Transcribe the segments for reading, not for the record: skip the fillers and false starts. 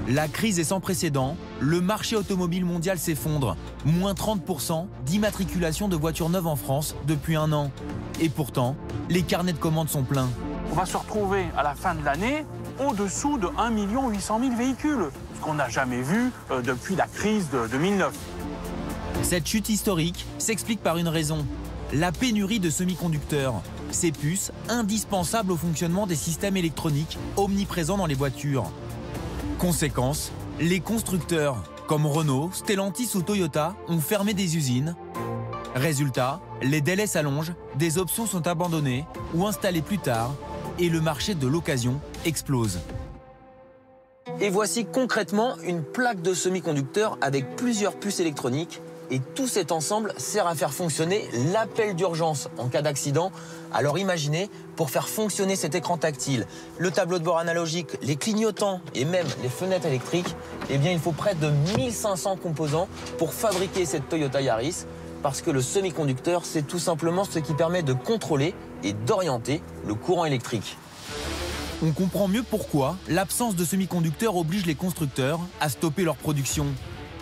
La crise est sans précédent, le marché automobile mondial s'effondre, moins 30% d'immatriculation de voitures neuves en France depuis un an. Et pourtant, les carnets de commandes sont pleins. On va se retrouver à la fin de l'année au-dessous de 1 800 000 véhicules, ce qu'on n'a jamais vu depuis la crise de 2009. Cette chute historique s'explique par une raison, la pénurie de semi-conducteurs, ces puces indispensables au fonctionnement des systèmes électroniques omniprésents dans les voitures. Conséquence, les constructeurs comme Renault, Stellantis ou Toyota ont fermé des usines. Résultat, les délais s'allongent, des options sont abandonnées ou installées plus tard et le marché de l'occasion explose. Et voici concrètement une plaque de semi-conducteur avec plusieurs puces électroniques. Et tout cet ensemble sert à faire fonctionner l'appel d'urgence en cas d'accident. Alors imaginez, pour faire fonctionner cet écran tactile, le tableau de bord analogique, les clignotants et même les fenêtres électriques, eh bien il faut près de 1500 composants pour fabriquer cette Toyota Yaris. Parce que le semi-conducteur, c'est tout simplement ce qui permet de contrôler et d'orienter le courant électrique. On comprend mieux pourquoi l'absence de semi-conducteurs oblige les constructeurs à stopper leur production.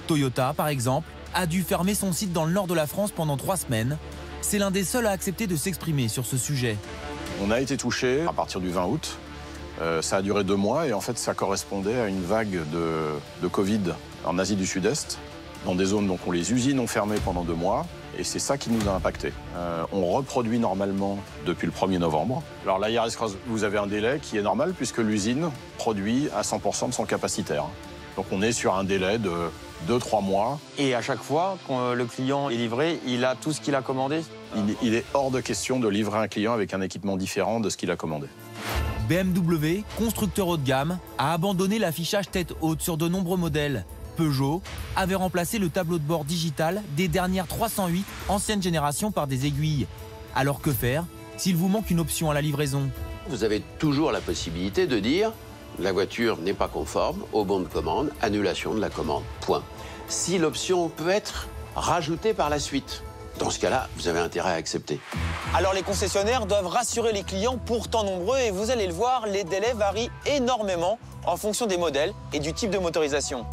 Toyota, par exemple, a dû fermer son site dans le nord de la France pendant 3 semaines. C'est l'un des seuls à accepter de s'exprimer sur ce sujet. On a été touché à partir du 20 août. Ça a duré 2 mois et en fait ça correspondait à une vague de Covid en Asie du Sud-Est, dans des zones où les usines ont fermé pendant 2 mois. Et c'est ça qui nous a impacté. On reproduit normalement depuis le 1er novembre. Alors la Yaris Cross, vous avez un délai qui est normal puisque l'usine produit à 100% de son capacitaire. Donc on est sur un délai de 2-3 mois. Et à chaque fois, quand le client est livré, il a tout ce qu'il a commandé? Il est hors de question de livrer un client avec un équipement différent de ce qu'il a commandé. BMW, constructeur haut de gamme, a abandonné l'affichage tête haute sur de nombreux modèles. Peugeot avait remplacé le tableau de bord digital des dernières 308 anciennes générations par des aiguilles. Alors que faire s'il vous manque une option à la livraison? Vous avez toujours la possibilité de dire la voiture n'est pas conforme au bon de commande, annulation de la commande, point. Si l'option peut être rajoutée par la suite, dans ce cas-là, vous avez intérêt à accepter. Alors les concessionnaires doivent rassurer les clients pourtant nombreux et vous allez le voir, les délais varient énormément en fonction des modèles et du type de motorisation.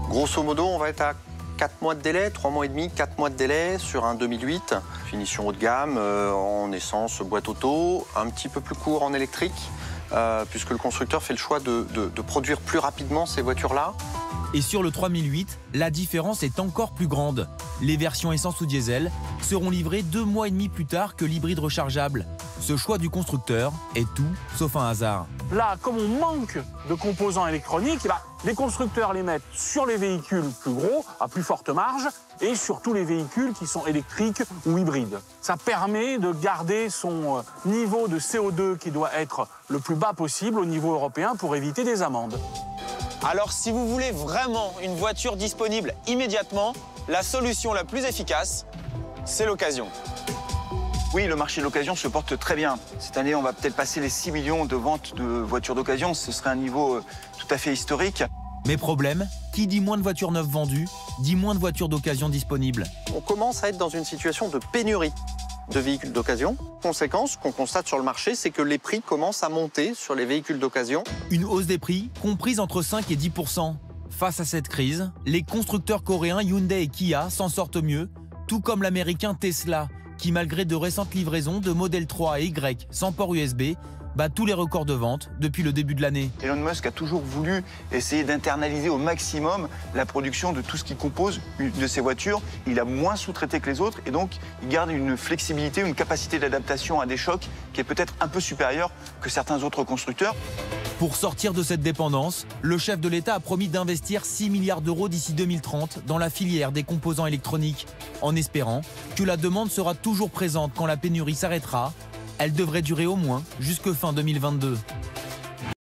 Grosso modo, on va être à 4 mois de délai, 3 mois et demi, 4 mois de délai sur un 2008. Finition haut de gamme, en essence, boîte auto, un petit peu plus court en électrique, puisque le constructeur fait le choix de produire plus rapidement ces voitures-là. Et sur le 3008, la différence est encore plus grande. Les versions essence ou diesel seront livrées 2 mois et demi plus tard que l'hybride rechargeable. Ce choix du constructeur est tout sauf un hasard. Là, comme on manque de composants électroniques, les constructeurs les mettent sur les véhicules plus gros, à plus forte marge, et sur tous les véhicules qui sont électriques ou hybrides. Ça permet de garder son niveau de CO2 qui doit être le plus bas possible au niveau européen pour éviter des amendes. Alors si vous voulez vraiment une voiture disponible immédiatement, la solution la plus efficace, c'est l'occasion. Oui, le marché de l'occasion se porte très bien. Cette année, on va peut-être passer les 6 millions de ventes de voitures d'occasion. Ce serait un niveau tout à fait historique. Mais problème, qui dit moins de voitures neuves vendues, dit moins de voitures d'occasion disponibles. On commence à être dans une situation de pénurie de véhicules d'occasion. Conséquence qu'on constate sur le marché, c'est que les prix commencent à monter sur les véhicules d'occasion. Une hausse des prix comprise entre 5 et 10%. Face à cette crise, les constructeurs coréens Hyundai et Kia s'en sortent mieux, tout comme l'américain Tesla, qui malgré de récentes livraisons de Model 3 et Y sans port USB, bat tous les records de vente depuis le début de l'année. Elon Musk a toujours voulu essayer d'internaliser au maximum la production de tout ce qui compose de ses voitures. Il a moins sous-traité que les autres et donc il garde une flexibilité, une capacité d'adaptation à des chocs qui est peut-être un peu supérieure que certains autres constructeurs. Pour sortir de cette dépendance, le chef de l'État a promis d'investir 6 milliards d'euros d'ici 2030 dans la filière des composants électroniques, en espérant que la demande sera toujours présente quand la pénurie s'arrêtera. Elle devrait durer au moins jusque fin 2022.